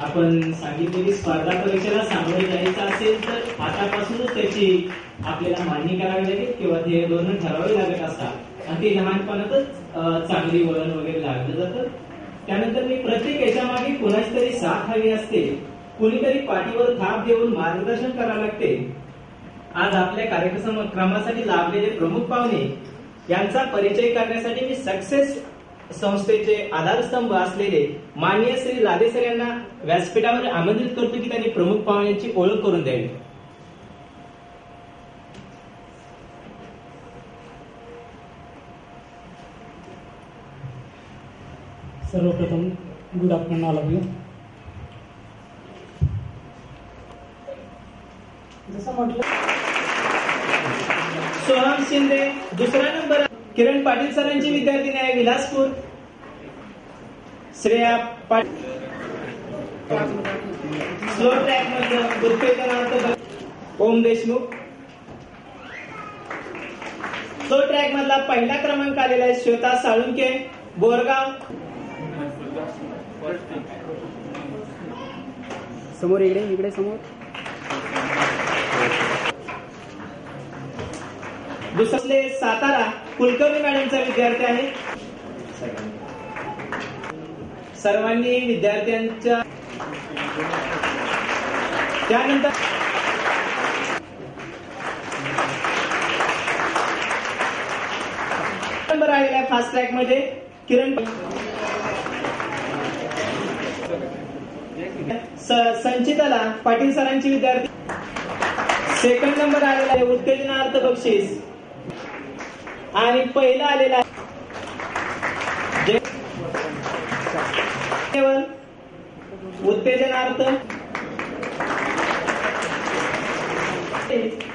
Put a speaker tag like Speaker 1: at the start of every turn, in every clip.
Speaker 1: आपण सांगितलेली स्पर्धा परीक्षेला सामोरे जायचं असेल तर आतापासूनच त्याची आपल्याला मांडणी करावी लागेल किंवा ध्येय धोरण ठरावे लागत असतात आणि ते लहानपणातच चांगली वळण वगैरे लागलं जातं. त्यानंतर मी प्रत्येक याच्यामागे कुणाची तरी साथ हवी असते, कुणीतरी पाठीवर थाप देऊन मार्गदर्शन करावं लागते. आज आपल्या कार्यक्रमासाठी लाभलेले प्रमुख पाहुणे यांचा परिचय करण्यासाठी मी सक्सेस संस्थेचे आधारस्तंभ असलेले माननीय श्री लादे सर यांना व्यासपीठावर आमंत्रित करतो की त्यांनी प्रमुख पाहुण्यांची ओळख करून द्यावी.
Speaker 2: सर्वप्रथम good afternoon all of you. जसं म्हटलं
Speaker 1: सोहम शिंदे दुसरा नंबर, किरण पाटील सरांची विद्यार्थिनी आहे विलासपूर. श्रेया पाटील स्लो ट्रॅक मधलं उत्तेजनार्थ ओम देशमुख. स्लो ट्रॅक मधला पहिला क्रमांक आलेला आहे श्वेता साळुंके बोरगाव.
Speaker 2: समोर इकडे समोर.
Speaker 1: दुसरे सातारा कुलकर्णी मॅडमचा विद्यार्थी आहे. सर्वांनी विद्यार्थ्यांच्या त्यानंतर नंबर आलेला फास्ट ट्रॅक मध्ये किरण संचिताला पाटील सरांची विद्यार्थी. सेकंड नंबर आलेला आहे उत्तेजनार्थ बक्षीस आणि पहिला आलेला उत्तेजनार्थ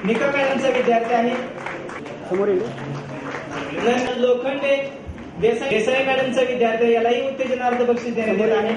Speaker 1: निका मॅडमचा विद्यार्थी आहे.
Speaker 2: समोर
Speaker 1: लोखंडे देसाई मॅडमचा विद्यार्थी, यालाही उत्तेजनार्थ बक्षीस देण्यात येत आहे.